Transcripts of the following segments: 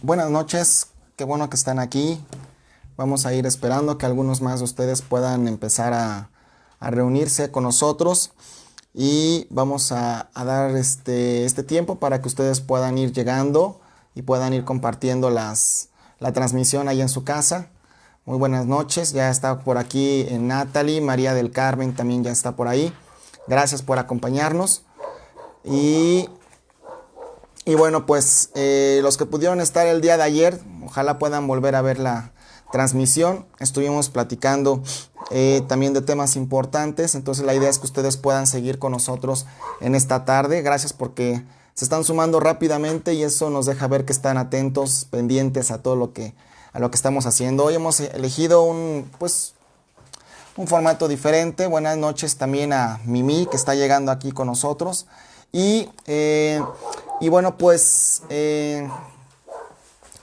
Buenas noches, qué bueno que están aquí. Vamos a ir esperando que algunos más de ustedes puedan empezar a reunirse con nosotros y vamos a dar este tiempo para que ustedes puedan ir llegando y puedan ir compartiendo la transmisión ahí en su casa. Muy buenas noches, ya está por aquí Natalie, María del Carmen también ya está por ahí. Gracias por acompañarnos y bueno, pues los que pudieron estar el día de ayer, ojalá puedan volver a ver la transmisión. Estuvimos platicando también de temas importantes, entonces la idea es que ustedes puedan seguir con nosotros en esta tarde. Gracias porque se están sumando rápidamente y eso nos deja ver que están atentos, pendientes a todo a lo que estamos haciendo. Hoy hemos elegido un formato diferente. Buenas noches también a Mimi, que está llegando aquí con nosotros. Y bueno, pues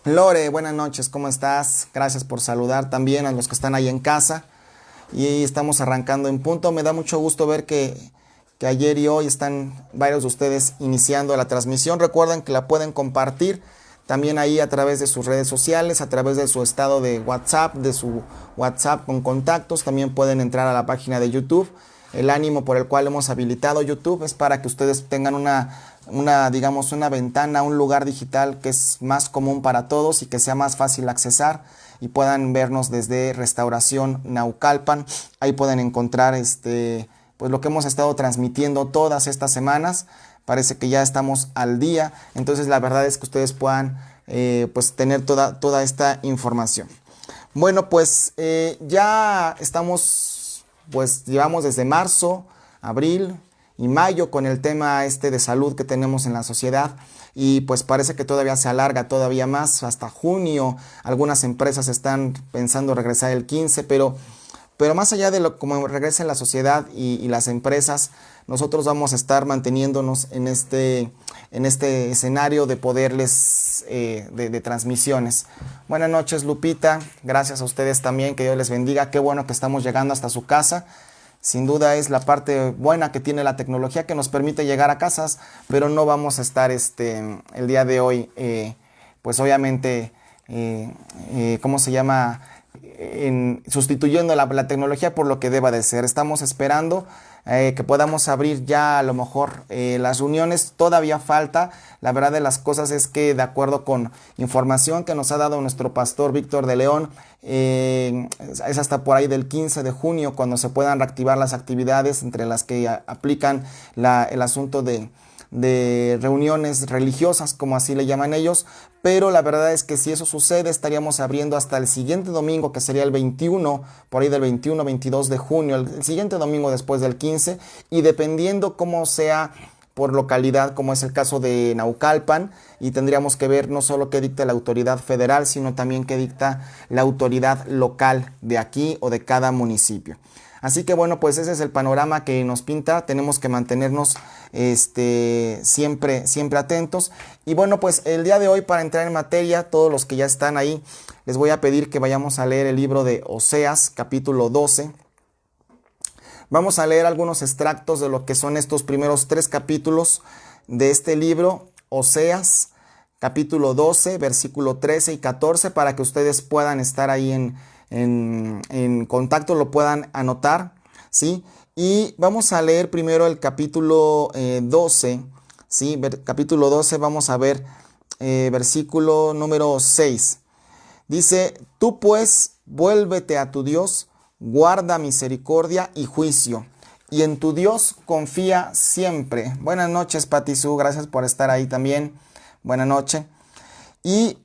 Lore, buenas noches, ¿cómo estás? Gracias por saludar también a los que están ahí en casa. Y estamos arrancando en punto. Me da mucho gusto ver que ayer y hoy están varios de ustedes iniciando la transmisión. Recuerden que la pueden compartir también ahí a través de sus redes sociales, a través de su estado de WhatsApp, de su WhatsApp con contactos. También pueden entrar a la página de YouTube. El ánimo por el cual hemos habilitado YouTube es para que ustedes tengan digamos, una ventana, un lugar digital que es más común para todos y que sea más fácil accesar y puedan vernos desde Restauración Naucalpan. Ahí pueden encontrar pues lo que hemos estado transmitiendo todas estas semanas. Parece que ya estamos al día, entonces la verdad es que ustedes puedan pues tener toda esta información. Bueno, pues ya estamos, pues llevamos desde marzo, abril y mayo con el tema de salud que tenemos en la sociedad y pues parece que todavía se alarga todavía más hasta junio. Algunas empresas están pensando regresar el 15, pero más allá de como regrese la sociedad y las empresas, nosotros vamos a estar manteniéndonos en este escenario de poderles de transmisiones. Buenas noches, Lupita, gracias a ustedes también, que Dios les bendiga. Qué bueno que estamos llegando hasta su casa. Sin duda es la parte buena que tiene la tecnología, que nos permite llegar a casas, pero no vamos a estar el día de hoy pues obviamente ¿cómo se llama? Sustituyendo la tecnología por lo que deba de ser. Estamos esperando que podamos abrir ya a lo mejor las reuniones. Todavía falta. La verdad de las cosas es que, de acuerdo con información que nos ha dado nuestro pastor Víctor de León, es hasta por ahí del 15 de junio cuando se puedan reactivar las actividades, entre las que aplican el asunto de reuniones religiosas, como así le llaman ellos. Pero la verdad es que si eso sucede, estaríamos abriendo hasta el siguiente domingo, que sería el 21, por ahí del 21, 22 de junio, el siguiente domingo después del 15, y dependiendo cómo sea por localidad, como es el caso de Naucalpan, y tendríamos que ver no solo qué dicta la autoridad federal, sino también qué dicta la autoridad local de aquí o de cada municipio. Así que bueno, pues ese es el panorama que nos pinta. Tenemos que mantenernos siempre atentos. Y bueno, pues el día de hoy, para entrar en materia, todos los que ya están ahí, les voy a pedir que vayamos a leer el libro de Oseas, capítulo 12. Vamos a leer algunos extractos de lo que son estos primeros 3 capítulos de este libro, Oseas, capítulo 12, versículo 13 y 14, para que ustedes puedan estar ahí en contacto, lo puedan anotar, ¿sí? Y vamos a leer primero el capítulo 12, ¿sí? Capítulo 12, vamos a ver versículo número 6. Dice: tú pues vuélvete a tu Dios, guarda misericordia y juicio, y en tu Dios confía siempre. Buenas noches, Patizú, gracias por estar ahí también. Buenas noches. Y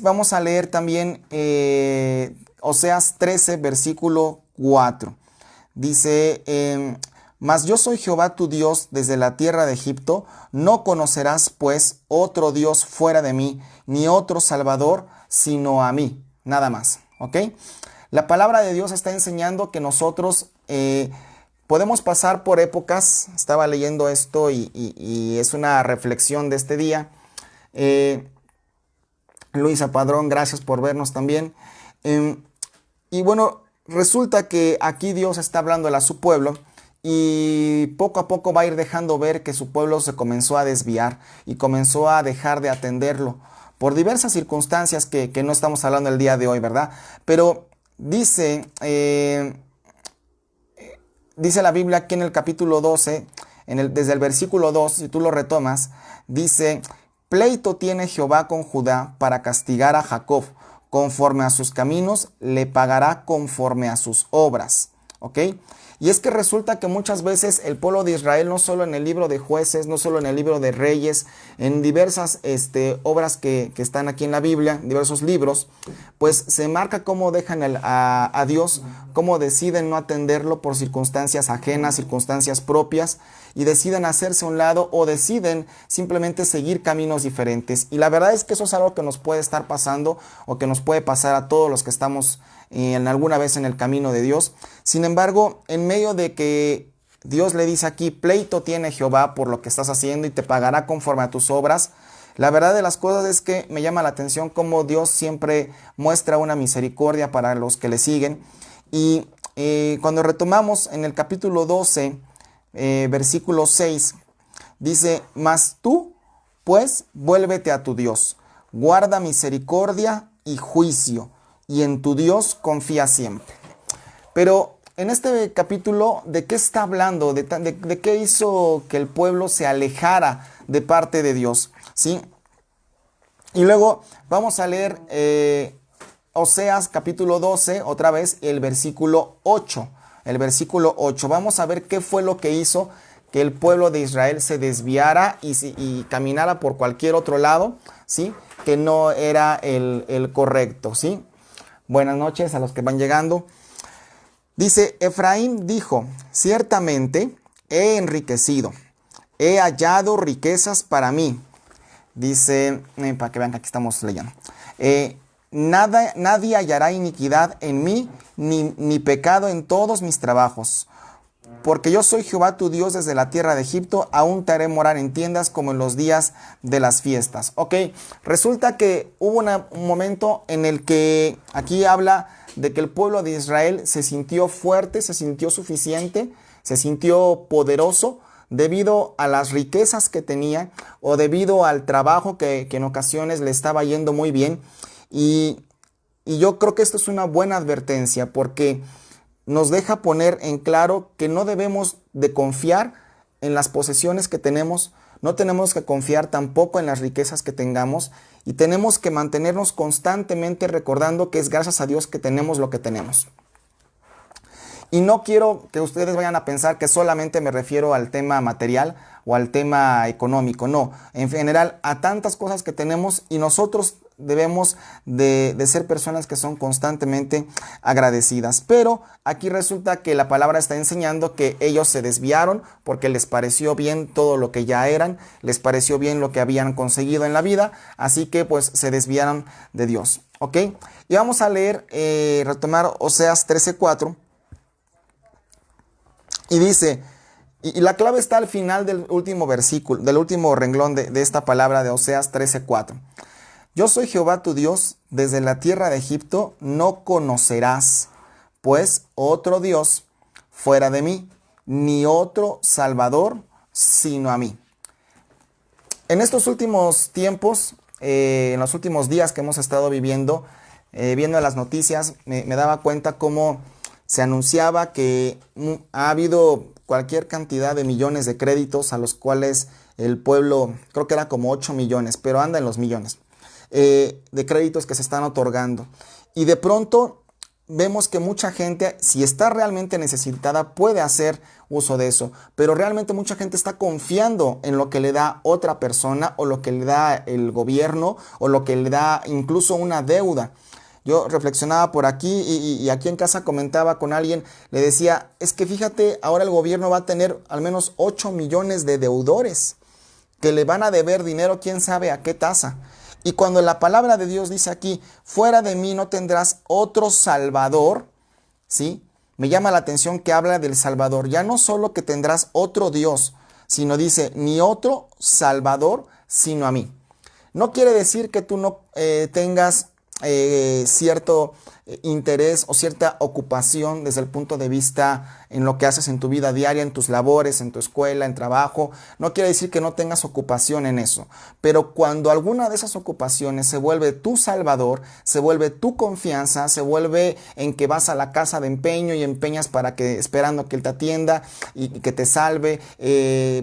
vamos a leer también Oseas 13, versículo 4. Dice: mas yo soy Jehová tu Dios desde la tierra de Egipto, no conocerás pues otro Dios fuera de mí, ni otro Salvador sino a mí. Nada más, ¿ok? La palabra de Dios está enseñando que nosotros podemos pasar por épocas. Estaba leyendo esto y es una reflexión de este día. Luisa Padrón, gracias por vernos también. Y bueno, resulta que aquí Dios está hablando a su pueblo y poco a poco va a ir dejando ver que su pueblo se comenzó a desviar y comenzó a dejar de atenderlo. por diversas circunstancias que no estamos hablando el día de hoy, ¿verdad? Pero dice la Biblia aquí en el capítulo 12, desde el versículo 2, si tú lo retomas, dice: pleito tiene Jehová con Judá para castigar a Jacob, conforme a sus caminos le pagará conforme a sus obras. ¿Ok? Y es que resulta que muchas veces el pueblo de Israel, no solo en el libro de Jueces, no solo en el libro de Reyes, en diversas obras que están aquí en la Biblia, diversos libros, pues se marca cómo dejan a Dios, cómo deciden no atenderlo por circunstancias ajenas, circunstancias propias, y deciden hacerse a un lado o deciden simplemente seguir caminos diferentes. Y la verdad es que eso es algo que nos puede estar pasando o que nos puede pasar a todos los que estamos en alguna vez en el camino de Dios. Sin embargo, en medio de que Dios le dice aquí: pleito tiene Jehová por lo que estás haciendo y te pagará conforme a tus obras, la verdad de las cosas es que me llama la atención cómo Dios siempre muestra una misericordia para los que le siguen. Y cuando retomamos en el capítulo 12, versículo 6, dice: mas tú, pues, vuélvete a tu Dios, guarda misericordia y juicio, y en tu Dios confía siempre. Pero en este capítulo, ¿de qué está hablando? ¿De qué hizo que el pueblo se alejara de parte de Dios? ¿Sí? Y luego vamos a leer Oseas capítulo 12, otra vez el versículo 8. El versículo 8. Vamos a ver qué fue lo que hizo que el pueblo de Israel se desviara y caminara por cualquier otro lado, ¿sí? Que no era el correcto, ¿sí? Buenas noches a los que van llegando. Dice: Efraín dijo: ciertamente he enriquecido, he hallado riquezas para mí. Dice, para que vean que aquí estamos leyendo. Nadie hallará iniquidad en mí, ni pecado en todos mis trabajos. Porque yo soy Jehová tu Dios desde la tierra de Egipto, aún te haré morar en tiendas como en los días de las fiestas. Ok, resulta que hubo un momento en el que aquí habla de que el pueblo de Israel se sintió fuerte, se sintió suficiente, se sintió poderoso debido a las riquezas que tenía o debido al trabajo que en ocasiones le estaba yendo muy bien. Y yo creo que esto es una buena advertencia porque nos deja poner en claro que no debemos de confiar en las posesiones que tenemos, no tenemos que confiar tampoco en las riquezas que tengamos y tenemos que mantenernos constantemente recordando que es gracias a Dios que tenemos lo que tenemos. Y no quiero que ustedes vayan a pensar que solamente me refiero al tema material o al tema económico, no, en general a tantas cosas que tenemos y nosotros debemos de ser personas que son constantemente agradecidas. Pero aquí resulta que la palabra está enseñando que ellos se desviaron porque les pareció bien todo lo que ya eran, les pareció bien lo que habían conseguido en la vida, así que pues se desviaron de Dios. ¿Ok? Y vamos a leer, retomar Oseas 13:4. Y dice, y la clave está al final del último versículo, del último renglón de esta palabra de Oseas 13:4. Yo soy Jehová tu Dios, desde la tierra de Egipto no conocerás, pues, otro Dios fuera de mí, ni otro Salvador sino a mí. En estos últimos tiempos, en los últimos días que hemos estado viviendo, viendo las noticias, me daba cuenta cómo se anunciaba que ha habido cualquier cantidad de millones de créditos a los cuales el pueblo, creo que era como 8 millones, pero anda en los millones, de créditos que se están otorgando. Y de pronto vemos que mucha gente, si está realmente necesitada, puede hacer uso de eso. Pero realmente mucha gente está confiando en lo que le da otra persona o lo que le da el gobierno o lo que le da incluso una deuda. Yo reflexionaba por aquí y aquí en casa comentaba con alguien, le decía, es que fíjate, ahora el gobierno va a tener al menos 8 millones de deudores que le van a deber dinero, quién sabe a qué tasa. Y cuando la palabra de Dios dice aquí, fuera de mí no tendrás otro Salvador, ¿sí? Me llama la atención que habla del Salvador. Ya no solo que tendrás otro Dios, sino dice, ni otro Salvador, sino a mí. No quiere decir que tú no tengas cierto interés o cierta ocupación desde el punto de vista en lo que haces en tu vida diaria, en tus labores, en tu escuela, en trabajo. No quiere decir que no tengas ocupación en eso, pero cuando alguna de esas ocupaciones se vuelve tu salvador, se vuelve tu confianza, se vuelve en que vas a la casa de empeño y empeñas para que, esperando que él te atienda y que te salve,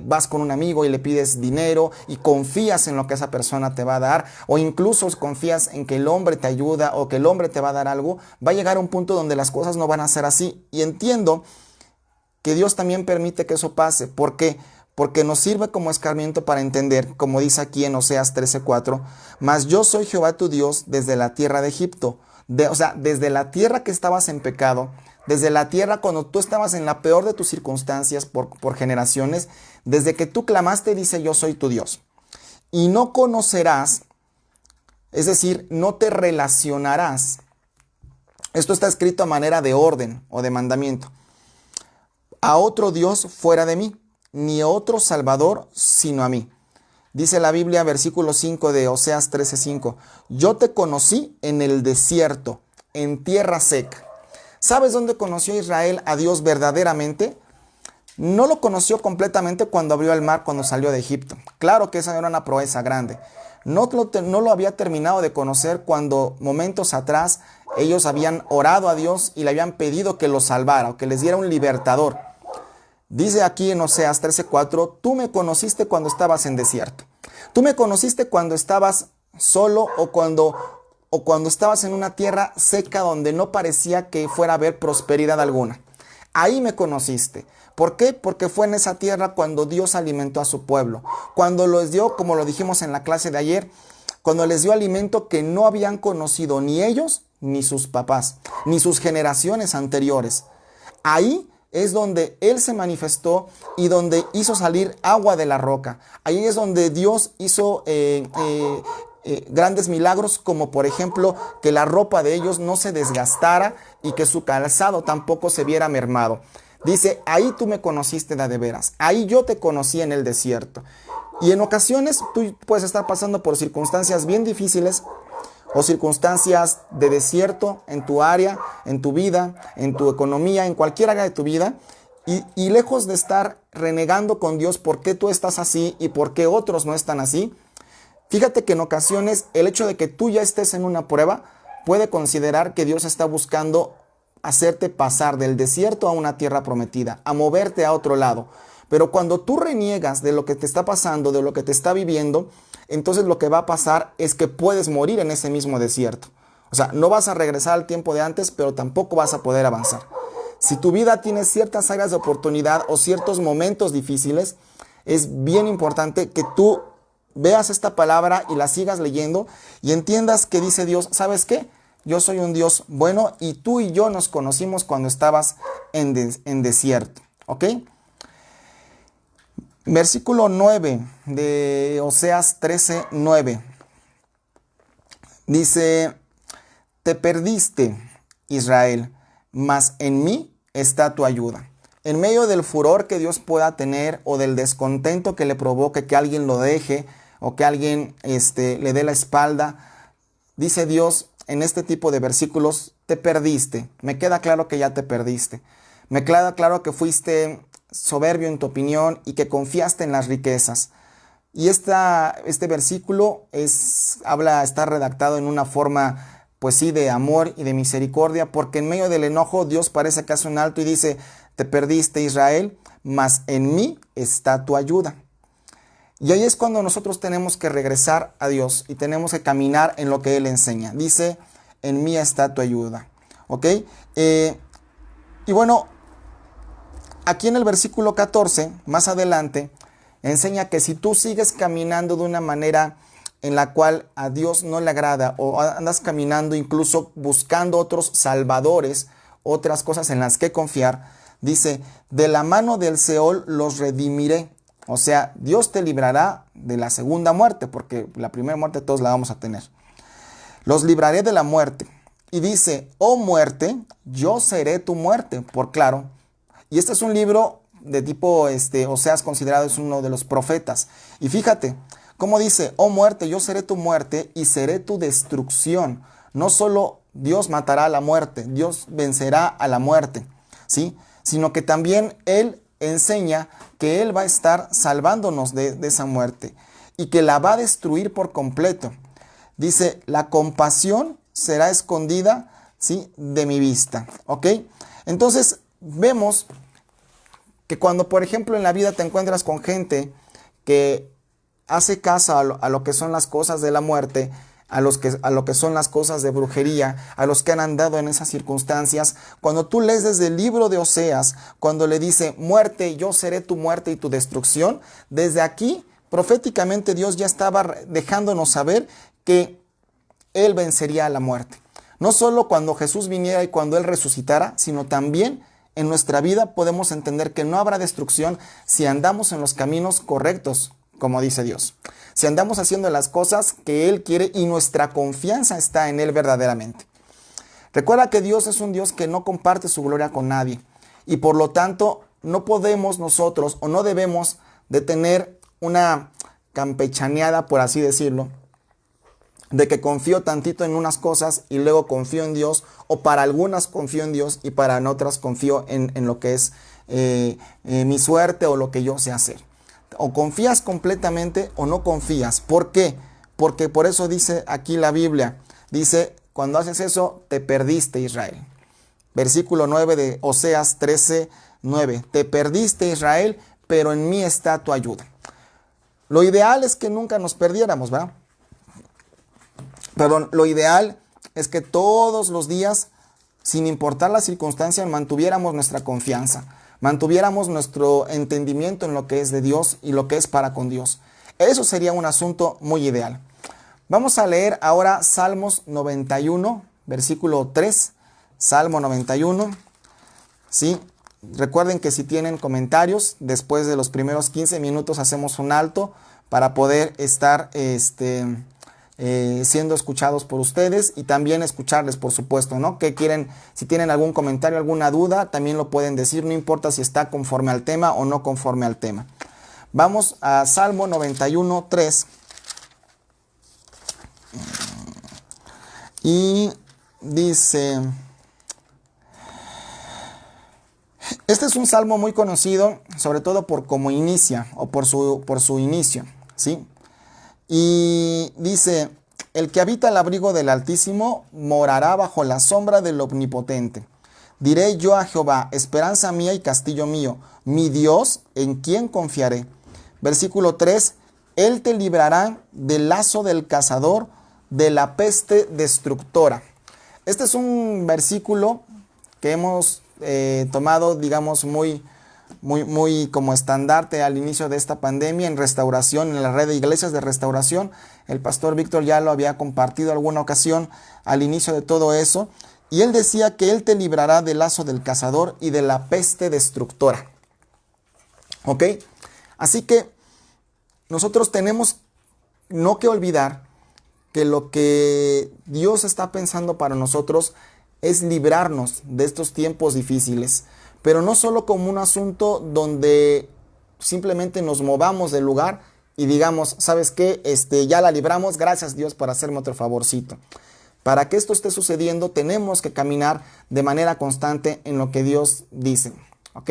vas con un amigo y le pides dinero y confías en lo que esa persona te va a dar, o incluso confías en que el hombre te ayuda o que el hombre te va a dar algo, va a llegar a un punto donde las cosas no van a ser así. Y entiendo que Dios también permite que eso pase. ¿Por qué? Porque nos sirve como escarmiento para entender, como dice aquí en Oseas 13:4, mas yo soy Jehová tu Dios desde la tierra de Egipto. O sea, desde la tierra que estabas en pecado, desde la tierra cuando tú estabas en la peor de tus circunstancias por generaciones, desde que tú clamaste, dice, yo soy tu Dios. Y no conocerás, es decir, no te relacionarás. Esto está escrito a manera de orden o de mandamiento. A otro Dios fuera de mí, ni otro Salvador sino a mí. Dice la Biblia, versículo 5 de Oseas 13:5. Yo te conocí en el desierto, en tierra seca. ¿Sabes dónde conoció Israel a Dios verdaderamente? No lo conoció completamente cuando abrió el mar, cuando salió de Egipto. Claro que esa era una proeza grande. No lo había terminado de conocer cuando momentos atrás ellos habían orado a Dios y le habían pedido que los salvara o que les diera un libertador. Dice aquí en Oseas 13:4, tú me conociste cuando estabas en desierto. Tú me conociste cuando estabas solo o cuando estabas en una tierra seca donde no parecía que fuera a haber prosperidad alguna. Ahí me conociste. ¿Por qué? Porque fue en esa tierra cuando Dios alimentó a su pueblo. Cuando les dio, como lo dijimos en la clase de ayer, cuando les dio alimento que no habían conocido ni ellos, ni sus papás, ni sus generaciones anteriores. Ahí es donde Él se manifestó y donde hizo salir agua de la roca. Ahí es donde Dios hizo grandes milagros, como por ejemplo que la ropa de ellos no se desgastara y que su calzado tampoco se viera mermado. Dice, ahí tú me conociste de veras, ahí yo te conocí en el desierto. Y en ocasiones tú puedes estar pasando por circunstancias bien difíciles o circunstancias de desierto en tu área, en tu vida, en tu economía, en cualquier área de tu vida. Y lejos de estar renegando con Dios por qué tú estás así y por qué otros no están así, fíjate que en ocasiones el hecho de que tú ya estés en una prueba puede considerar que Dios está buscando hacerte pasar del desierto a una tierra prometida, a moverte a otro lado. Pero cuando tú reniegas de lo que te está pasando, de lo que te está viviendo, entonces lo que va a pasar es que puedes morir en ese mismo desierto. O sea, no vas a regresar al tiempo de antes, pero tampoco vas a poder avanzar. Si tu vida tiene ciertas áreas de oportunidad o ciertos momentos difíciles, es bien importante que tú veas esta palabra y la sigas leyendo y entiendas que dice Dios, ¿sabes qué? Yo soy un Dios bueno y tú y yo nos conocimos cuando estabas en desierto. ¿Ok? Versículo 9 de Oseas 13:9. Dice, te perdiste, Israel, mas en mí está tu ayuda. En medio del furor que Dios pueda tener o del descontento que le provoque que alguien lo deje o que alguien le dé la espalda, dice Dios en este tipo de versículos, te perdiste. Me queda claro que ya te perdiste. Me queda claro que fuiste soberbio en tu opinión y que confiaste en las riquezas. Y este versículo está redactado en una forma, pues sí, de amor y de misericordia, porque en medio del enojo Dios parece que hace un alto y dice, te perdiste, Israel, mas en mí está tu ayuda. Y ahí es cuando nosotros tenemos que regresar a Dios y tenemos que caminar en lo que Él enseña. Dice, en mí está tu ayuda. ¿Ok? Y bueno, aquí en el versículo 14, más adelante, enseña que si tú sigues caminando de una manera en la cual a Dios no le agrada o andas caminando incluso buscando otros salvadores, otras cosas en las que confiar, dice, de la mano del Seol los redimiré. O sea, Dios te librará de la segunda muerte, porque la primera muerte todos la vamos a tener. Los libraré de la muerte. Y dice, oh muerte, yo seré tu muerte, por claro. Y este es un libro de tipo, Oseas considerado es uno de los profetas. Y fíjate, cómo dice, oh muerte, yo seré tu muerte y seré tu destrucción. No solo Dios matará a la muerte, Dios vencerá a la muerte, ¿sí? sino que también Él enseña que Él va a estar salvándonos de esa muerte y que la va a destruir por completo. Dice, la compasión será escondida, ¿sí?, de mi vista. ¿Ok? Entonces, vemos que cuando, por ejemplo, en la vida te encuentras con gente que hace caso a lo que son las cosas de la muerte, a lo que son las cosas de brujería, a los que han andado en esas circunstancias, cuando tú lees desde el libro de Oseas, cuando le dice, muerte, yo seré tu muerte y tu destrucción, desde aquí, proféticamente Dios ya estaba dejándonos saber que Él vencería a la muerte. No solo cuando Jesús viniera y cuando Él resucitara, sino también en nuestra vida podemos entender que no habrá destrucción si andamos en los caminos correctos, como dice Dios. Si andamos haciendo las cosas que Él quiere y nuestra confianza está en Él verdaderamente. Recuerda que Dios es un Dios que no comparte su gloria con nadie. Y por lo tanto, no podemos nosotros o no debemos de tener una campechaneada, por así decirlo, de que confío tantito en unas cosas y luego confío en Dios, o para algunas confío en Dios y para otras confío en lo que es mi suerte o lo que yo sé hacer. O confías completamente o no confías. ¿Por qué? Porque por eso dice aquí la Biblia, dice, cuando haces eso te perdiste, Israel. Versículo 9 de Oseas 13:9, te perdiste, Israel, pero en mí está tu ayuda. Lo ideal es que nunca nos perdiéramos, ¿verdad? Perdón, lo ideal es que todos los días, sin importar las circunstancias, mantuviéramos nuestra confianza, mantuviéramos nuestro entendimiento en lo que es de Dios y lo que es para con Dios. Eso sería un asunto muy ideal. Vamos a leer ahora Salmos 91, versículo 3, Salmo 91, ¿sí? Recuerden que si tienen comentarios, después de los primeros 15 minutos hacemos un alto para poder estar siendo escuchados por ustedes y también escucharles, por supuesto, ¿no? ¿Qué quieren? Si tienen algún comentario, alguna duda, también lo pueden decir, no importa si está conforme al tema o no conforme al tema. Vamos a Salmo 91, 3. Y dice, este es un salmo muy conocido, sobre todo por cómo inicia o por su inicio, ¿sí? Y dice, el que habita el abrigo del Altísimo morará bajo la sombra del Omnipotente. Diré yo a Jehová, esperanza mía y castillo mío, mi Dios, en quien confiaré. Versículo 3, Él te librará del lazo del cazador, de la peste destructora. Este es un versículo que hemos tomado, digamos, muy como estandarte al inicio de esta pandemia en restauración, en la red de iglesias de restauración. El pastor Víctor ya lo había compartido alguna ocasión al inicio de todo eso. Y él decía que Él te librará del lazo del cazador y de la peste destructora. ¿Ok? Así que nosotros tenemos no que olvidar que lo que Dios está pensando para nosotros es librarnos de estos tiempos difíciles. Pero no solo como un asunto donde simplemente nos movamos del lugar y digamos, ¿sabes qué? Ya la libramos, gracias Dios por hacerme otro favorcito. Para que esto esté sucediendo, tenemos que caminar de manera constante en lo que Dios dice. ¿Ok?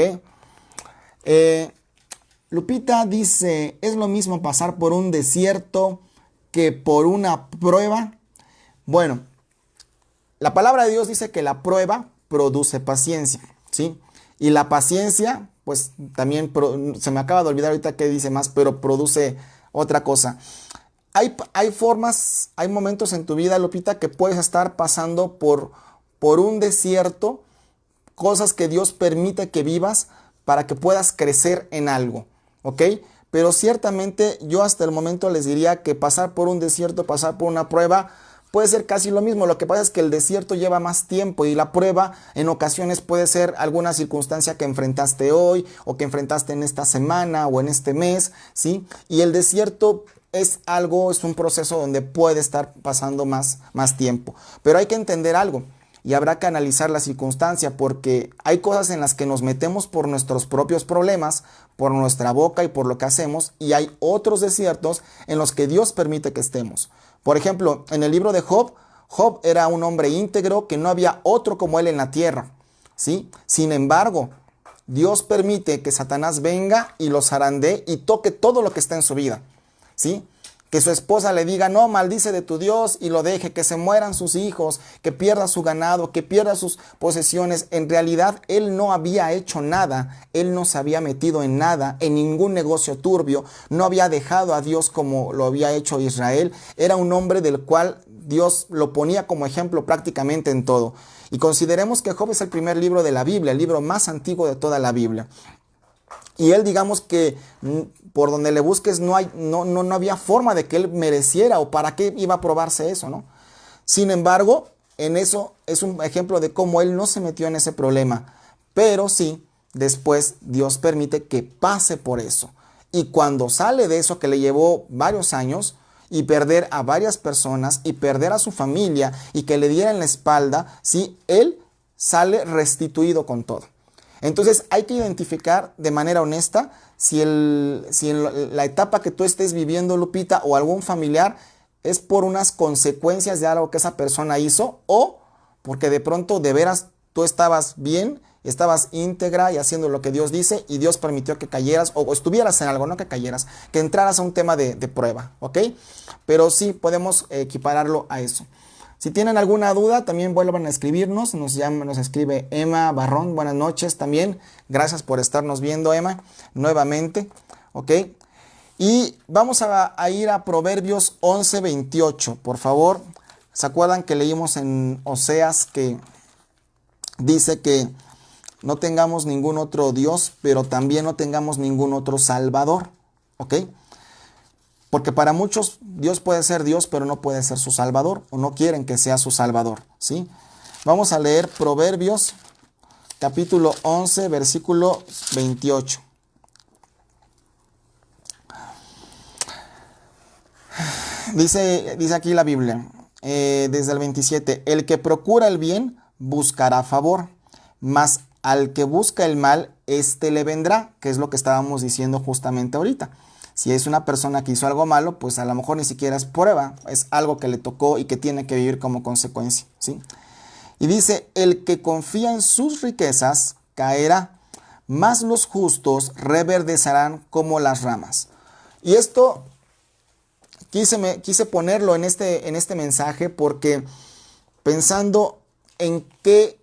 Lupita dice, ¿es lo mismo pasar por un desierto que por una prueba? Bueno, la palabra de Dios dice que la prueba produce paciencia, ¿sí? Y la paciencia, pues también se me acaba de olvidar ahorita qué dice más, pero produce otra cosa. Hay formas, hay momentos en tu vida, Lupita, que puedes estar pasando por un desierto, cosas que Dios permite que vivas para que puedas crecer en algo, ¿ok? Pero ciertamente yo hasta el momento les diría que pasar por un desierto, pasar por una prueba, puede ser casi lo mismo. Lo que pasa es que el desierto lleva más tiempo y la prueba en ocasiones puede ser alguna circunstancia que enfrentaste hoy o que enfrentaste en esta semana o en este mes, ¿sí? Y el desierto es un proceso donde puede estar pasando más tiempo. Pero hay que entender algo y habrá que analizar la circunstancia, porque hay cosas en las que nos metemos por nuestros propios problemas, por nuestra boca y por lo que hacemos, y hay otros desiertos en los que Dios permite que estemos. Por ejemplo, en el libro de Job, Job era un hombre íntegro, que no había otro como él en la tierra, ¿sí? Sin embargo, Dios permite que Satanás venga y lo zarandee y toque todo lo que está en su vida, ¿sí? Que su esposa le diga, no, maldice de tu Dios y lo deje, que se mueran sus hijos, que pierda su ganado, que pierda sus posesiones. En realidad, él no había hecho nada, él no se había metido en nada, en ningún negocio turbio, no había dejado a Dios como lo había hecho Israel. Era un hombre del cual Dios lo ponía como ejemplo prácticamente en todo. Y consideremos que Job es el primer libro de la Biblia, el libro más antiguo de toda la Biblia. Y él, digamos que por donde le busques no había forma de que él mereciera, o para qué iba a probarse eso, ¿no? Sin embargo, en eso es un ejemplo de cómo él no se metió en ese problema. Pero sí, después Dios permite que pase por eso. Y cuando sale de eso, que le llevó varios años, y perder a varias personas, y perder a su familia, y que le dieran la espalda, sí, él sale restituido con todo. Entonces hay que identificar de manera honesta si la etapa que tú estés viviendo, Lupita, o algún familiar, es por unas consecuencias de algo que esa persona hizo, o porque de pronto de veras tú estabas bien, estabas íntegra y haciendo lo que Dios dice, y Dios permitió que cayeras o estuvieras en algo, no que cayeras, que entraras a un tema de prueba, ¿ok? Pero sí podemos equipararlo a eso. Si tienen alguna duda, también vuelvan a escribirnos. Nos escribe Emma Barrón. Buenas noches también. Gracias por estarnos viendo, Emma, nuevamente. ¿Ok? Y vamos a ir a Proverbios 11:28. Por favor, ¿se acuerdan que leímos en Oseas que dice que no tengamos ningún otro Dios, pero también no tengamos ningún otro Salvador? ¿Ok? Porque para muchos Dios puede ser Dios, pero no puede ser su Salvador, o no quieren que sea su Salvador, ¿sí? Vamos a leer Proverbios, capítulo 11, versículo 28. Dice aquí la Biblia, desde el 27, el que procura el bien buscará favor, mas al que busca el mal, éste le vendrá, que es lo que estábamos diciendo justamente ahorita. Si es una persona que hizo algo malo, pues a lo mejor ni siquiera es prueba, es algo que le tocó y que tiene que vivir como consecuencia, ¿sí? Y dice, el que confía en sus riquezas caerá, mas los justos reverdecerán como las ramas. Y esto quise ponerlo en este mensaje porque pensando en qué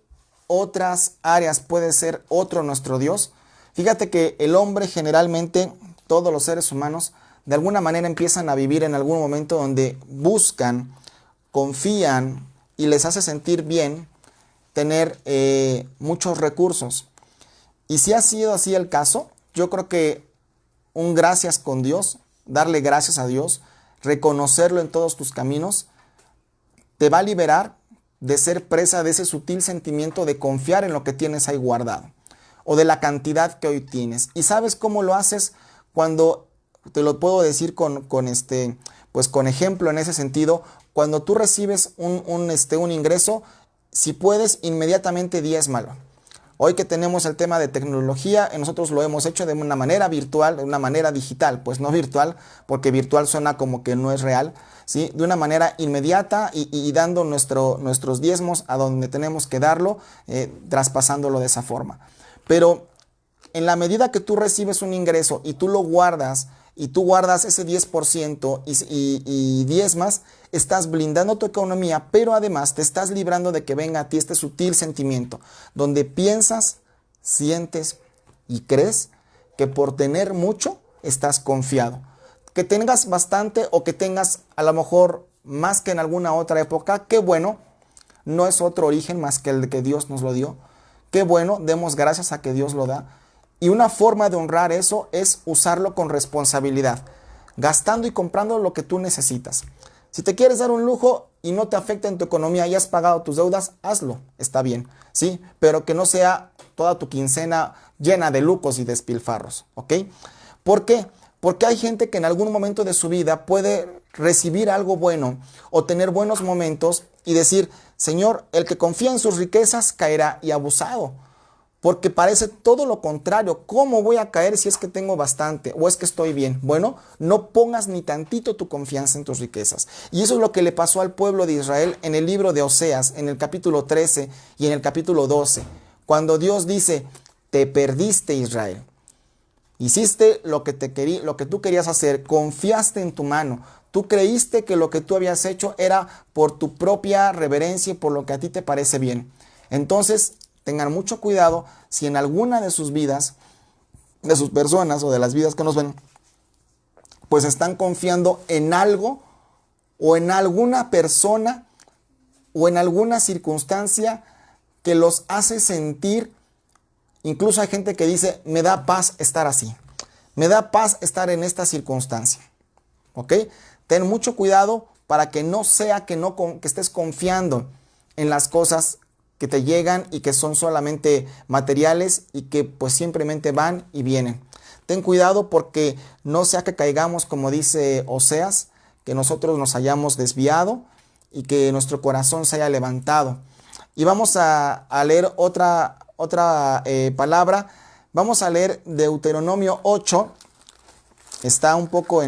otras áreas puede ser otro nuestro Dios, fíjate que el hombre generalmente, todos los seres humanos, de alguna manera empiezan a vivir en algún momento donde buscan, confían y les hace sentir bien tener muchos recursos. Y si ha sido así el caso, yo creo que un gracias con Dios, darle gracias a Dios, reconocerlo en todos tus caminos, te va a liberar de ser presa de ese sutil sentimiento de confiar en lo que tienes ahí guardado, o de la cantidad que hoy tienes. ¿Y sabes cómo lo haces? Cuando, te lo puedo decir con ejemplo en ese sentido, cuando tú recibes un ingreso, si puedes, inmediatamente diezmalo. Hoy que tenemos el tema de tecnología, nosotros lo hemos hecho de una manera virtual, de una manera digital, pues no virtual, porque virtual suena como que no es real, ¿sí? De una manera inmediata y dando nuestros diezmos a donde tenemos que darlo, traspasándolo de esa forma. Pero en la medida que tú recibes un ingreso y tú lo guardas, y tú guardas ese 10% y diezmas, estás blindando tu economía, pero además te estás librando de que venga a ti este sutil sentimiento, donde piensas, sientes y crees que por tener mucho estás confiado. Que tengas bastante o que tengas a lo mejor más que en alguna otra época, qué bueno, no es otro origen más que el de que Dios nos lo dio. Qué bueno, demos gracias a que Dios lo da. Y una forma de honrar eso es usarlo con responsabilidad, gastando y comprando lo que tú necesitas. Si te quieres dar un lujo y no te afecta en tu economía y has pagado tus deudas, hazlo, está bien, ¿sí? Pero que no sea toda tu quincena llena de lujos y despilfarros, ¿ok? ¿Por qué? Porque hay gente que en algún momento de su vida puede recibir algo bueno o tener buenos momentos y decir, Señor, el que confía en sus riquezas caerá, y abusado. Porque parece todo lo contrario. ¿Cómo voy a caer si es que tengo bastante o es que estoy bien? Bueno, no pongas ni tantito tu confianza en tus riquezas. Y eso es lo que le pasó al pueblo de Israel en el libro de Oseas, en el capítulo 13 y en el capítulo 12. Cuando Dios dice, te perdiste, Israel. Hiciste lo que tú querías hacer, confiaste en tu mano. Tú creíste que lo que tú habías hecho era por tu propia reverencia y por lo que a ti te parece bien. Entonces, tengan mucho cuidado si en alguna de sus vidas, de sus personas o de las vidas que nos ven, pues están confiando en algo o en alguna persona o en alguna circunstancia que los hace sentir. Incluso hay gente que dice, me da paz estar así, me da paz estar en esta circunstancia. ¿Ok? Ten mucho cuidado para que no sea que estés confiando en las cosas que te llegan y que son solamente materiales y que pues simplemente van y vienen. Ten cuidado porque no sea que caigamos, como dice Oseas, que nosotros nos hayamos desviado y que nuestro corazón se haya levantado. Y vamos a leer otra palabra. Vamos a leer Deuteronomio 8. Está un poco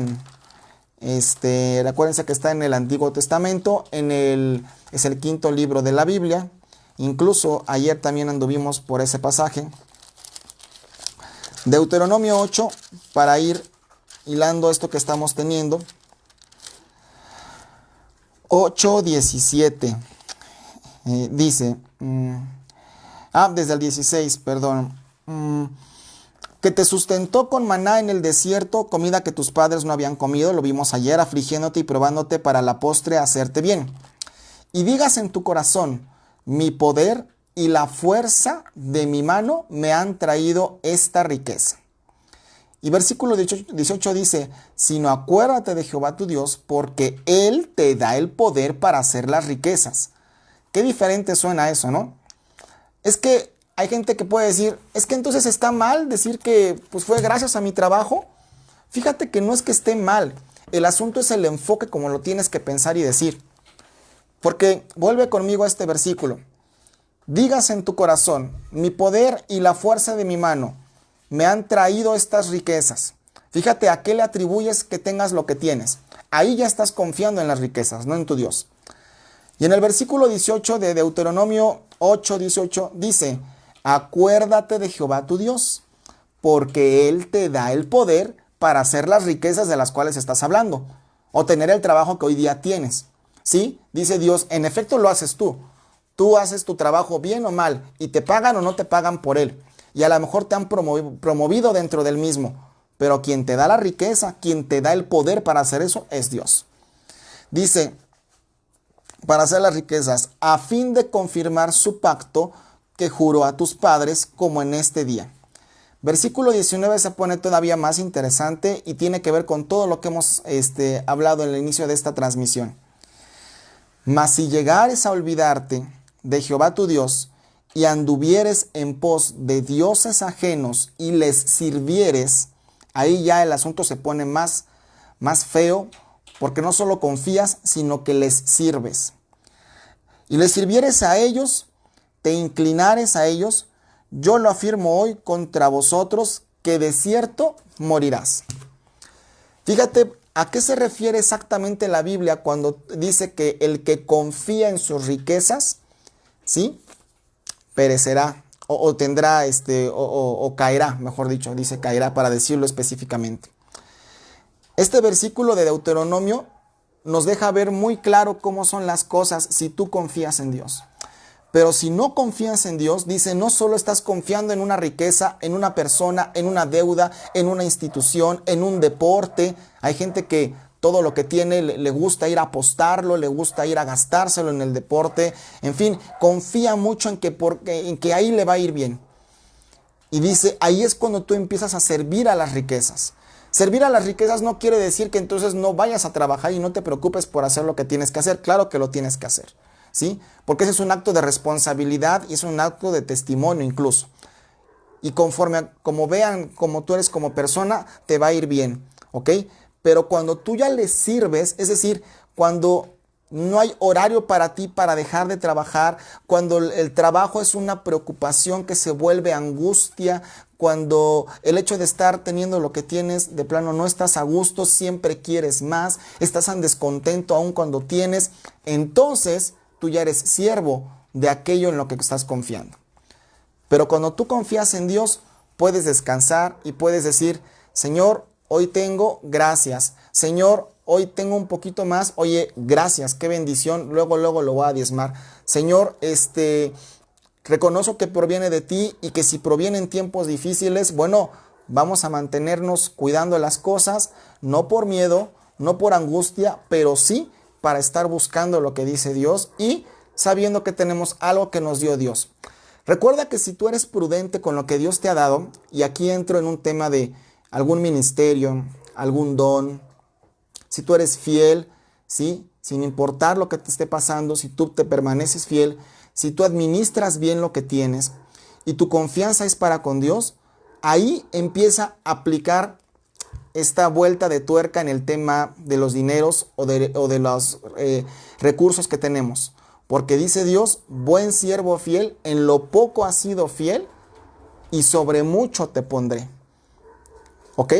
recuérdense que está en el Antiguo Testamento, es el quinto libro de la Biblia. Incluso ayer también anduvimos por ese pasaje. Deuteronomio 8, para ir hilando esto que estamos teniendo. 8:17. Dice, desde el 16, perdón. Que te sustentó con maná en el desierto, comida que tus padres no habían comido, lo vimos ayer, afligiéndote y probándote para la postre hacerte bien. Y digas en tu corazón, mi poder y la fuerza de mi mano me han traído esta riqueza. Y versículo 18 dice, sino acuérdate de Jehová tu Dios, porque Él te da el poder para hacer las riquezas. Qué diferente suena eso, ¿no? Es que hay gente que puede decir, es que entonces está mal decir que pues fue gracias a mi trabajo. Fíjate que no es que esté mal, el asunto es el enfoque como lo tienes que pensar y decir. Porque vuelve conmigo a este versículo. Digas en tu corazón, mi poder y la fuerza de mi mano me han traído estas riquezas. Fíjate a qué le atribuyes que tengas lo que tienes. Ahí ya estás confiando en las riquezas, no en tu Dios. Y en el versículo 18 de Deuteronomio 8:18 dice, acuérdate de Jehová tu Dios, porque Él te da el poder para hacer las riquezas de las cuales estás hablando, o tener el trabajo que hoy día tienes. ¿Sí? Dice Dios, en efecto lo haces tú. Tú haces tu trabajo bien o mal, y te pagan o no te pagan por él. Y a lo mejor te han promovido dentro del mismo. Pero quien te da la riqueza, quien te da el poder para hacer eso, es Dios. Dice, para hacer las riquezas, a fin de confirmar su pacto que juró a tus padres, como en este día. Versículo 19 se pone todavía más interesante y tiene que ver con todo lo que hemos hablado en el inicio de esta transmisión. Mas si llegares a olvidarte de Jehová tu Dios y anduvieres en pos de dioses ajenos y les sirvieres, ahí ya el asunto se pone más feo, porque no solo confías, sino que les sirves. Y les sirvieres a ellos, te inclinares a ellos, yo lo afirmo hoy contra vosotros, que de cierto morirás. Fíjate a qué se refiere exactamente la Biblia cuando dice que el que confía en sus riquezas, ¿sí?, perecerá o tendrá, o caerá, mejor dicho, dice caerá para decirlo específicamente. Este versículo de Deuteronomio nos deja ver muy claro cómo son las cosas si tú confías en Dios. Pero si no confías en Dios, dice, no solo estás confiando en una riqueza, en una persona, en una deuda, en una institución, en un deporte. Hay gente que todo lo que tiene le gusta ir a apostarlo, le gusta ir a gastárselo en el deporte. En fin, confía mucho en que ahí le va a ir bien. Y dice, ahí es cuando tú empiezas a servir a las riquezas. Servir a las riquezas no quiere decir que entonces no vayas a trabajar y no te preocupes por hacer lo que tienes que hacer. Claro que lo tienes que hacer, ¿sí? Porque ese es un acto de responsabilidad y es un acto de testimonio incluso. Y como vean como tú eres como persona, te va a ir bien, ¿ok? Pero cuando tú ya les sirves, es decir, cuando no hay horario para ti para dejar de trabajar, cuando el trabajo es una preocupación que se vuelve angustia, cuando el hecho de estar teniendo lo que tienes, de plano no estás a gusto, siempre quieres más, estás en descontento aún cuando tienes, entonces tú ya eres siervo de aquello en lo que estás confiando. Pero cuando tú confías en Dios, puedes descansar y puedes decir, Señor, hoy tengo, gracias. Señor, hoy tengo un poquito más, oye, gracias, qué bendición, luego lo voy a diezmar. Señor, reconozco que proviene de ti y que si proviene en tiempos difíciles, bueno, vamos a mantenernos cuidando las cosas, no por miedo, no por angustia, pero sí para estar buscando lo que dice Dios y sabiendo que tenemos algo que nos dio Dios. Recuerda que si tú eres prudente con lo que Dios te ha dado, y aquí entro en un tema de algún ministerio, algún don, si tú eres fiel, ¿sí? Sin importar lo que te esté pasando, si tú te permaneces fiel, si tú administras bien lo que tienes y tu confianza es para con Dios, ahí empieza a aplicar esta vuelta de tuerca en el tema de los dineros o de los recursos que tenemos. Porque dice Dios, buen siervo fiel, en lo poco has sido fiel y sobre mucho te pondré. ¿Ok?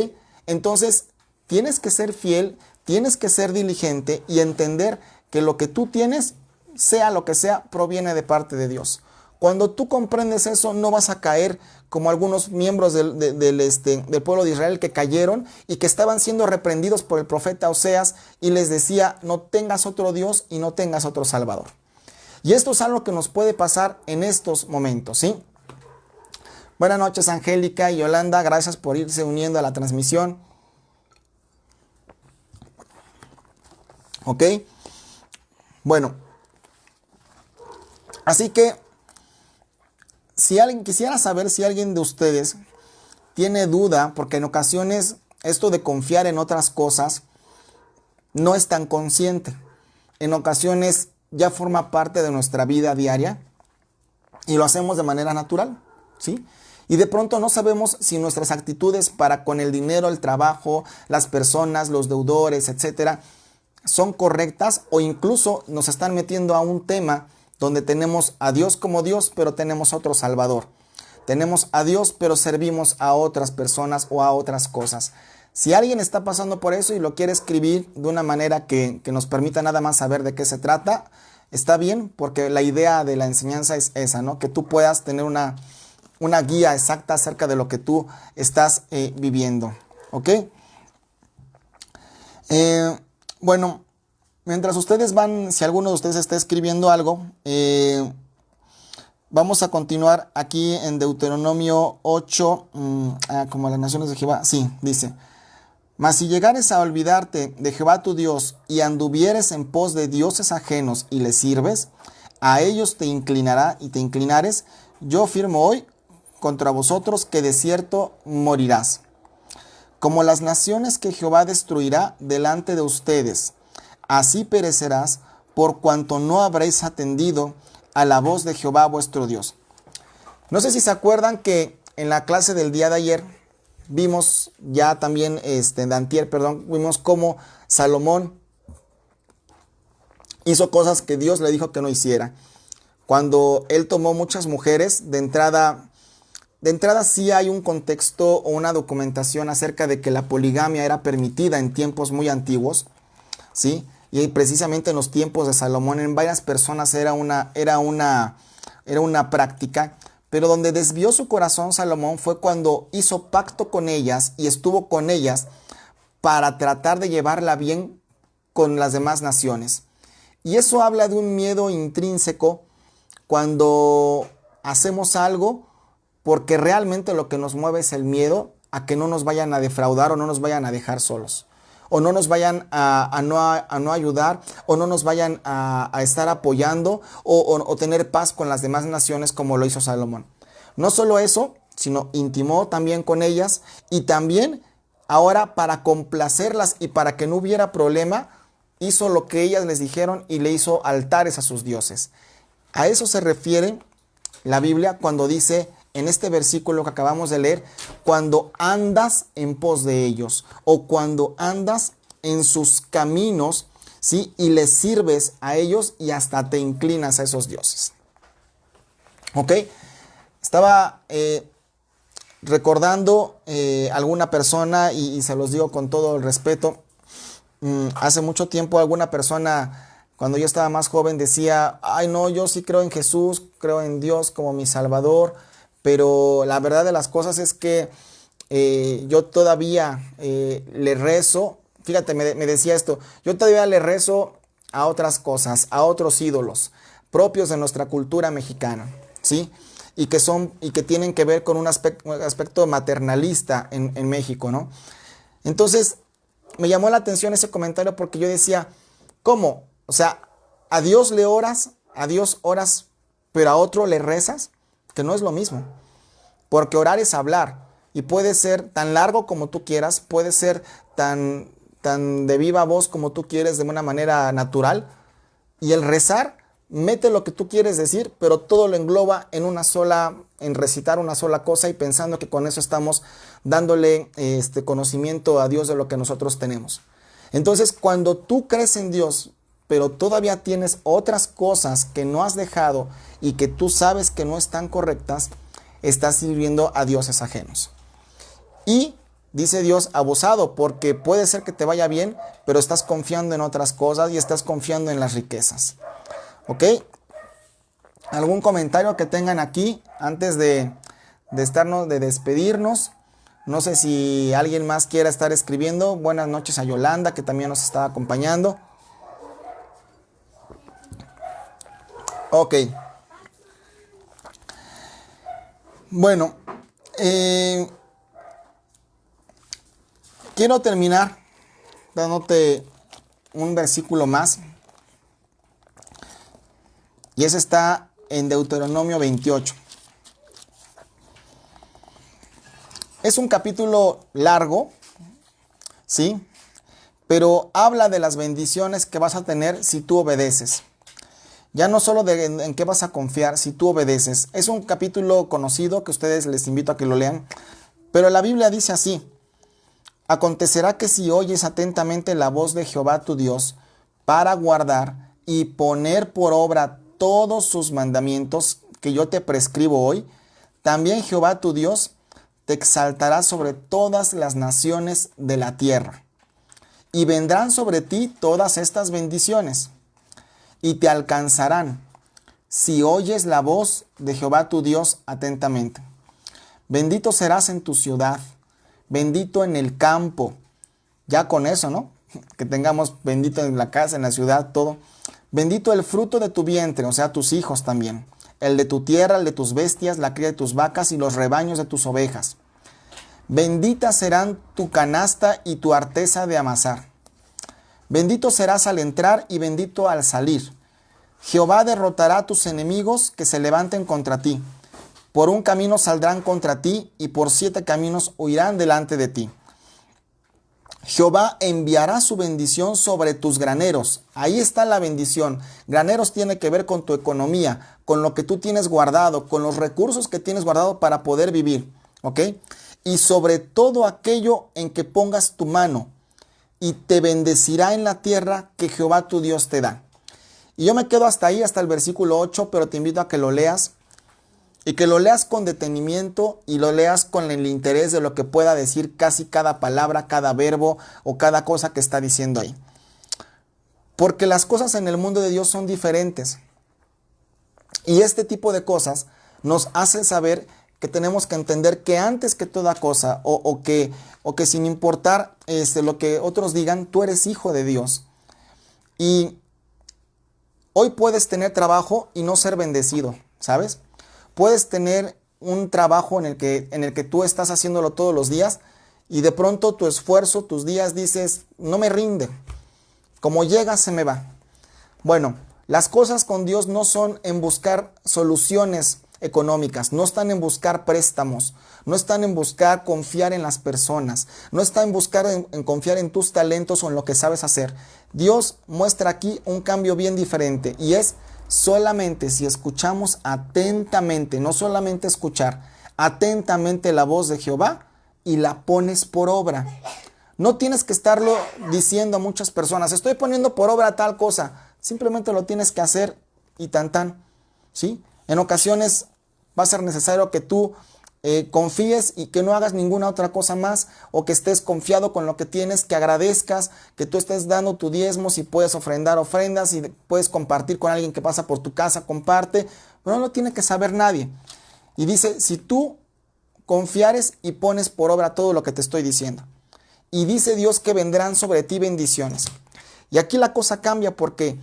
Entonces, tienes que ser fiel, tienes que ser diligente y entender que lo que tú tienes, sea lo que sea, proviene de parte de Dios. Cuando tú comprendes eso, no vas a caer como algunos miembros del pueblo de Israel que cayeron y que estaban siendo reprendidos por el profeta Oseas y les decía, no tengas otro Dios y no tengas otro Salvador. Y esto es algo que nos puede pasar en estos momentos, ¿sí? Buenas noches, Angélica y Yolanda, gracias por irse uniendo a la transmisión. ¿Ok? Bueno, así que si alguien quisiera saber si alguien de ustedes tiene duda, porque en ocasiones esto de confiar en otras cosas no es tan consciente. En ocasiones ya forma parte de nuestra vida diaria y lo hacemos de manera natural, ¿sí? Y de pronto no sabemos si nuestras actitudes para con el dinero, el trabajo, las personas, los deudores, etcétera, son correctas o incluso nos están metiendo a un tema donde tenemos a Dios como Dios, pero tenemos otro Salvador. Tenemos a Dios, pero servimos a otras personas o a otras cosas. Si alguien está pasando por eso y lo quiere escribir de una manera que nos permita nada más saber de qué se trata, está bien, porque la idea de la enseñanza es esa, ¿no? Que tú puedas tener una guía exacta acerca de lo que tú estás viviendo, ¿ok? Bueno, mientras ustedes van, si alguno de ustedes está escribiendo algo, vamos a continuar aquí en Deuteronomio 8, como las naciones de Jehová, sí, dice, mas si llegares a olvidarte de Jehová tu Dios y anduvieres en pos de dioses ajenos y les sirves, a ellos te inclinará y te inclinares, yo firmo hoy contra vosotros que de cierto morirás. Como las naciones que Jehová destruirá delante de ustedes, así perecerás por cuanto no habréis atendido a la voz de Jehová vuestro Dios. No sé si se acuerdan que en la clase del día de ayer vimos ya también, de antier, perdón, vimos cómo Salomón hizo cosas que Dios le dijo que no hiciera. Cuando él tomó muchas mujeres, de entrada sí hay un contexto o una documentación acerca de que la poligamia era permitida en tiempos muy antiguos, ¿sí? Y precisamente en los tiempos de Salomón en varias personas era una práctica, pero donde desvió su corazón Salomón fue cuando hizo pacto con ellas y estuvo con ellas para tratar de llevarla bien con las demás naciones. Y eso habla de un miedo intrínseco cuando hacemos algo porque realmente lo que nos mueve es el miedo a que no nos vayan a defraudar o no nos vayan a dejar solos. O no nos vayan a no ayudar, o no nos vayan a estar apoyando, o tener paz con las demás naciones como lo hizo Salomón. No solo eso, sino intimó también con ellas, y también ahora para complacerlas y para que no hubiera problema, hizo lo que ellas les dijeron y le hizo altares a sus dioses. A eso se refiere la Biblia cuando dice en este versículo que acabamos de leer, cuando andas en pos de ellos o cuando andas en sus caminos, ¿sí? Y les sirves a ellos y hasta te inclinas a esos dioses. ¿Ok? Estaba recordando alguna persona y se los digo con todo el respeto. Hace mucho tiempo alguna persona, cuando yo estaba más joven, decía, ay no, yo sí creo en Jesús, creo en Dios como mi Salvador, pero la verdad de las cosas es que yo todavía le rezo. Fíjate, me decía esto, yo todavía le rezo a otras cosas, a otros ídolos propios de nuestra cultura mexicana, ¿sí? Y que tienen que ver con un aspecto maternalista en México, ¿no? Entonces, me llamó la atención ese comentario porque yo decía, ¿cómo? O sea, a Dios le oras, pero a otro le rezas, que no es lo mismo. Porque orar es hablar y puede ser tan largo como tú quieras, puede ser tan de viva voz como tú quieres de una manera natural. Y el rezar mete lo que tú quieres decir, pero todo lo engloba en recitar una sola cosa y pensando que con eso estamos dándole conocimiento a Dios de lo que nosotros tenemos. Entonces, cuando tú crees en Dios, pero todavía tienes otras cosas que no has dejado y que tú sabes que no están correctas, estás sirviendo a dioses ajenos. Y dice Dios, abusado, porque puede ser que te vaya bien, pero estás confiando en otras cosas y estás confiando en las riquezas. ¿Ok? ¿Algún comentario que tengan aquí antes de despedirnos? No sé si alguien más quiera estar escribiendo. Buenas noches a Yolanda, que también nos está acompañando. Ok. Bueno, quiero terminar dándote un versículo más. Y ese está en Deuteronomio 28. Es un capítulo largo, ¿sí? Pero habla de las bendiciones que vas a tener si tú obedeces. Ya no solo en qué vas a confiar si tú obedeces. Es un capítulo conocido que ustedes les invito a que lo lean. Pero la Biblia dice así: acontecerá que si oyes atentamente la voz de Jehová tu Dios para guardar y poner por obra todos sus mandamientos que yo te prescribo hoy, también Jehová tu Dios te exaltará sobre todas las naciones de la tierra. Y vendrán sobre ti todas estas bendiciones, y te alcanzarán si oyes la voz de Jehová tu Dios atentamente. Bendito serás en tu ciudad, bendito en el campo. Ya con eso, ¿no? Que tengamos bendito en la casa, en la ciudad, todo. Bendito el fruto de tu vientre, o sea, tus hijos también. El de tu tierra, el de tus bestias, la cría de tus vacas y los rebaños de tus ovejas. Bendita serán tu canasta y tu arteza de amasar. Bendito serás al entrar y bendito al salir. Jehová derrotará a tus enemigos que se levanten contra ti. Por un camino saldrán contra ti y por 7 caminos huirán delante de ti. Jehová enviará su bendición sobre tus graneros. Ahí está la bendición. Graneros tiene que ver con tu economía, con lo que tú tienes guardado, con los recursos que tienes guardado para poder vivir. ¿Ok? Y sobre todo aquello en que pongas tu mano. Y te bendecirá en la tierra que Jehová tu Dios te da. Y yo me quedo hasta ahí, hasta el versículo 8, pero te invito a que lo leas. Y que lo leas con detenimiento y lo leas con el interés de lo que pueda decir casi cada palabra, cada verbo o cada cosa que está diciendo ahí. Porque las cosas en el mundo de Dios son diferentes. Y este tipo de cosas nos hacen saber que tenemos que entender que antes que toda cosa o que sin importar lo que otros digan, tú eres hijo de Dios. Y hoy puedes tener trabajo y no ser bendecido, ¿sabes? Puedes tener un trabajo en el que tú estás haciéndolo todos los días y de pronto tu esfuerzo, tus días dices, no me rinde. Como llega, se me va. Bueno, las cosas con Dios no son en buscar soluciones económicas, no están en buscar préstamos, no están en buscar confiar en las personas, no está en buscar en confiar en tus talentos o en lo que sabes hacer. Dios muestra aquí un cambio bien diferente y es solamente si escuchamos atentamente, no solamente escuchar, atentamente la voz de Jehová y la pones por obra. No tienes que estarlo diciendo a muchas personas, estoy poniendo por obra tal cosa. Simplemente lo tienes que hacer y tan tan, ¿sí? En ocasiones va a ser necesario que tú confíes y que no hagas ninguna otra cosa más, o que estés confiado con lo que tienes, que agradezcas, que tú estés dando tu diezmo, si puedes ofrendar ofrendas, si puedes compartir con alguien que pasa por tu casa, comparte, pero no lo tiene que saber nadie. Y dice, si tú confiares y pones por obra todo lo que te estoy diciendo. Y dice Dios que vendrán sobre ti bendiciones. Y aquí la cosa cambia porque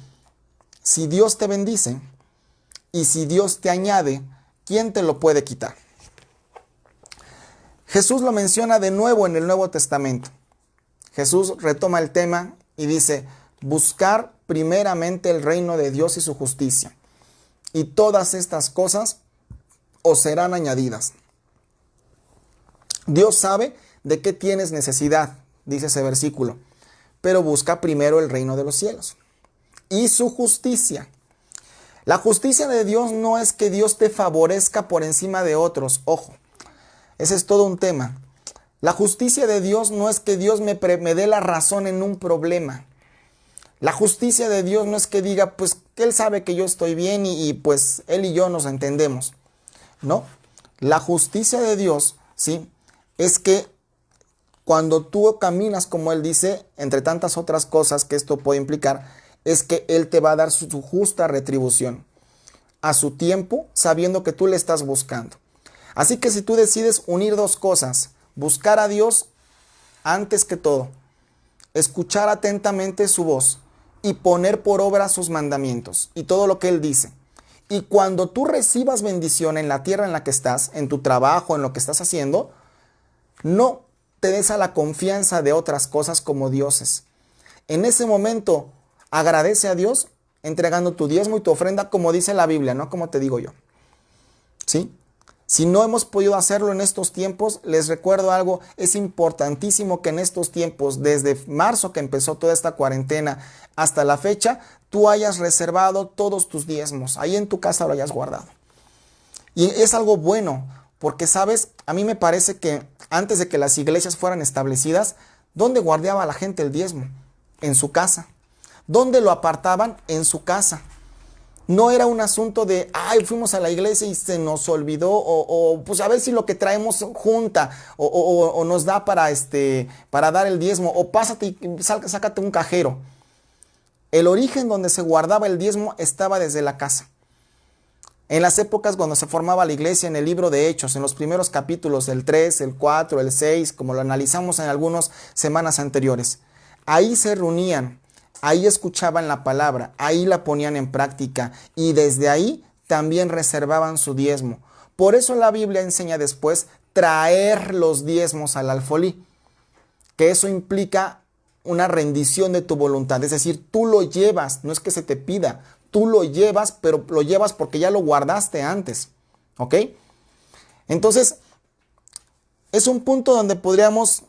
si Dios te bendice y si Dios te añade, ¿quién te lo puede quitar? Jesús lo menciona de nuevo en el Nuevo Testamento. Jesús retoma el tema y dice, buscar primeramente el reino de Dios y su justicia, y todas estas cosas os serán añadidas. Dios sabe de qué tienes necesidad, dice ese versículo, pero busca primero el reino de los cielos y su justicia. La justicia de Dios no es que Dios te favorezca por encima de otros, ojo, ese es todo un tema. La justicia de Dios no es que Dios me dé la razón en un problema. La justicia de Dios no es que diga, pues que Él sabe que yo estoy bien y pues Él y yo nos entendemos. No, la justicia de Dios, ¿sí?, es que cuando tú caminas como Él dice, entre tantas otras cosas que esto puede implicar, es que Él te va a dar su justa retribución a su tiempo, sabiendo que tú le estás buscando. Así que si tú decides unir dos cosas, buscar a Dios antes que todo, escuchar atentamente su voz y poner por obra sus mandamientos y todo lo que Él dice. Y cuando tú recibas bendición en la tierra en la que estás, en tu trabajo, en lo que estás haciendo, no te des a la confianza de otras cosas como dioses. En ese momento, agradece a Dios entregando tu diezmo y tu ofrenda como dice la Biblia, no como te digo yo. ¿Sí? Si no hemos podido hacerlo en estos tiempos, les recuerdo algo, es importantísimo que en estos tiempos, desde marzo que empezó toda esta cuarentena hasta la fecha, tú hayas reservado todos tus diezmos, ahí en tu casa lo hayas guardado. Y es algo bueno, porque sabes, a mí me parece que antes de que las iglesias fueran establecidas, ¿dónde guardaba la gente el diezmo? En su casa. ¿Dónde lo apartaban? En su casa. No era un asunto de, ay, fuimos a la iglesia y se nos olvidó, o pues a ver si lo que traemos junta, o nos da para dar el diezmo, o pásate y sácate un cajero. El origen donde se guardaba el diezmo estaba desde la casa. En las épocas cuando se formaba la iglesia, en el libro de Hechos, en los primeros capítulos, el 3, el 4, el 6, como lo analizamos en algunas semanas anteriores, ahí se reunían. Ahí escuchaban la palabra, ahí la ponían en práctica y desde ahí también reservaban su diezmo. Por eso la Biblia enseña después traer los diezmos al alfolí, que eso implica una rendición de tu voluntad. Es decir, tú lo llevas, no es que se te pida, tú lo llevas, pero lo llevas porque ya lo guardaste antes. ¿Ok? Entonces, es un punto donde podríamos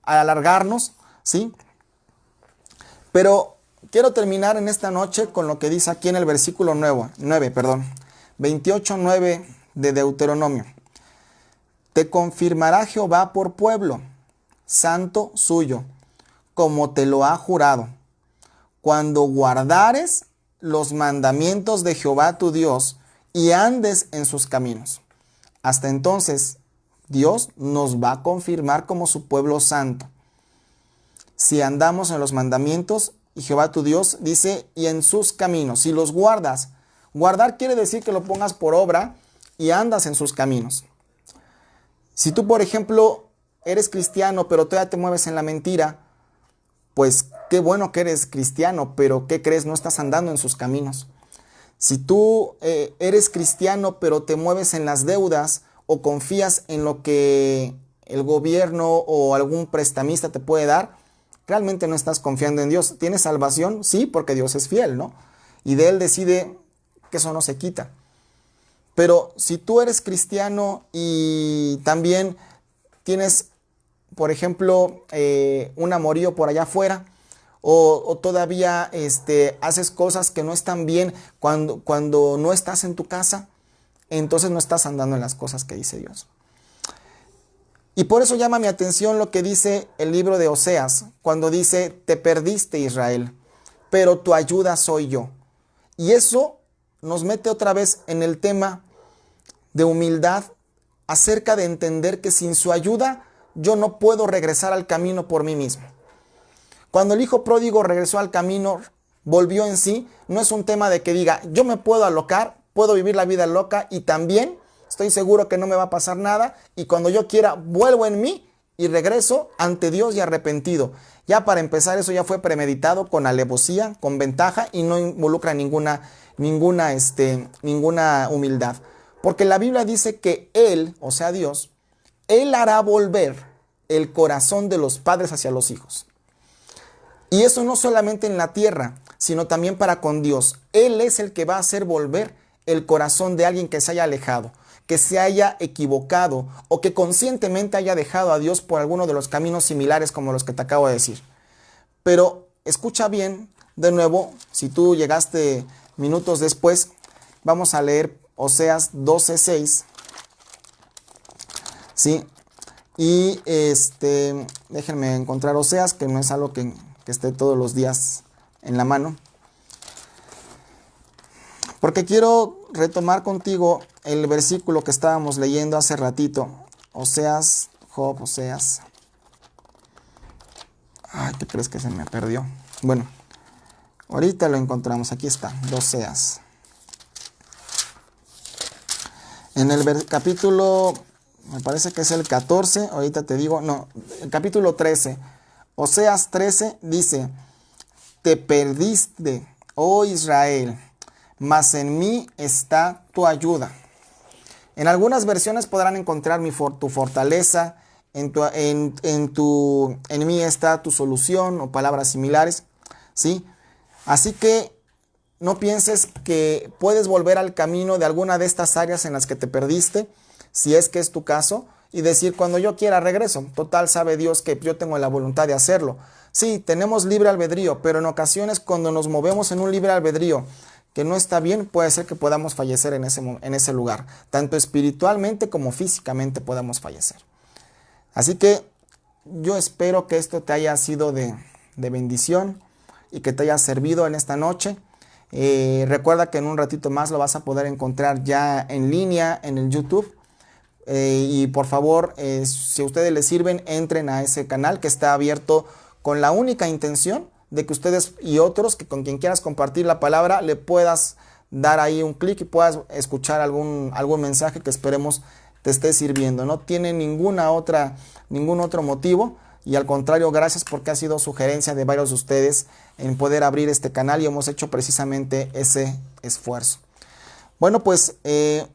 alargarnos, ¿sí? Pero quiero terminar en esta noche con lo que dice aquí en el versículo 28:9 de Deuteronomio. Te confirmará Jehová por pueblo, santo suyo, como te lo ha jurado, cuando guardares los mandamientos de Jehová tu Dios y andes en sus caminos. Hasta entonces, Dios nos va a confirmar como su pueblo santo. Si andamos en los mandamientos, y Jehová tu Dios dice, y en sus caminos, si los guardas. Guardar quiere decir que lo pongas por obra y andas en sus caminos. Si tú, por ejemplo, eres cristiano, pero todavía te mueves en la mentira, pues qué bueno que eres cristiano, pero ¿qué crees? No estás andando en sus caminos. Si tú eres cristiano, pero te mueves en las deudas o confías en lo que el gobierno o algún prestamista te puede dar, realmente no estás confiando en Dios. ¿Tienes salvación? Sí, porque Dios es fiel, ¿no? Y de Él decide que eso no se quita. Pero si tú eres cristiano y también tienes, por ejemplo, un amorío por allá afuera, o todavía haces cosas que no están bien cuando no estás en tu casa, entonces no estás andando en las cosas que dice Dios. Y por eso llama mi atención lo que dice el libro de Oseas, cuando dice, te perdiste Israel, pero tu ayuda soy yo. Y eso nos mete otra vez en el tema de humildad acerca de entender que sin su ayuda yo no puedo regresar al camino por mí mismo. Cuando el hijo pródigo regresó al camino, volvió en sí, no es un tema de que diga, yo me puedo alocar, puedo vivir la vida loca y también estoy seguro que no me va a pasar nada y cuando yo quiera vuelvo en mí y regreso ante Dios y arrepentido. Ya para empezar, eso ya fue premeditado con alevosía, con ventaja y no involucra ninguna humildad. Porque la Biblia dice que Él, o sea Dios, Él hará volver el corazón de los padres hacia los hijos. Y eso no solamente en la tierra, sino también para con Dios. Él es el que va a hacer volver el corazón de alguien que se haya alejado, que se haya equivocado o que conscientemente haya dejado a Dios por alguno de los caminos similares como los que te acabo de decir. Pero escucha bien, de nuevo, si tú llegaste minutos después, vamos a leer Oseas 12:6, ¿sí? Y déjenme encontrar Oseas, que no es algo que esté todos los días en la mano. Porque quiero retomar contigo el versículo que estábamos leyendo hace ratito. Oseas. Ay, ¿qué crees que se me perdió? Bueno, ahorita lo encontramos. Aquí está, Oseas. En el capítulo, me parece que es el 14, ahorita te digo, no, el capítulo 13. Oseas 13 dice: te perdiste, oh Israel, mas en mí está tu ayuda. En algunas versiones podrán encontrar tu fortaleza, en mí está tu solución o palabras similares, ¿sí? Así que no pienses que puedes volver al camino de alguna de estas áreas en las que te perdiste, si es que es tu caso, y decir cuando yo quiera regreso. Total, sabe Dios que yo tengo la voluntad de hacerlo. Sí, tenemos libre albedrío, pero en ocasiones cuando nos movemos en un libre albedrío que no está bien, puede ser que podamos fallecer en ese lugar. Tanto espiritualmente como físicamente podamos fallecer. Así que yo espero que esto te haya sido de bendición y que te haya servido en esta noche. Recuerda que en un ratito más lo vas a poder encontrar ya en línea en el YouTube. Y por favor, si a ustedes les sirven, entren a ese canal que está abierto con la única intención de que ustedes y otros, que con quien quieras compartir la palabra, le puedas dar ahí un clic y puedas escuchar algún mensaje que esperemos te esté sirviendo. No tiene ningún otro motivo. Y al contrario, gracias porque ha sido sugerencia de varios de ustedes en poder abrir este canal y hemos hecho precisamente ese esfuerzo. Bueno, pues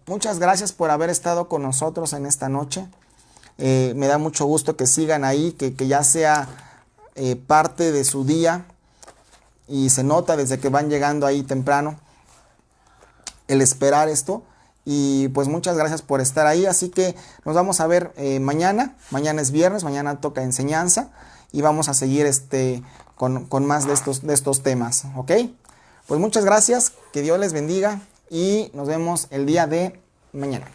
muchas gracias por haber estado con nosotros en esta noche. Me da mucho gusto que sigan ahí, que ya sea parte de su día y se nota desde que van llegando ahí temprano el esperar esto. Y pues muchas gracias por estar ahí, así que nos vamos a ver mañana. Mañana es viernes, mañana toca enseñanza y vamos a seguir con más de estos temas, ¿ok? Pues muchas gracias, que Dios les bendiga y nos vemos el día de mañana.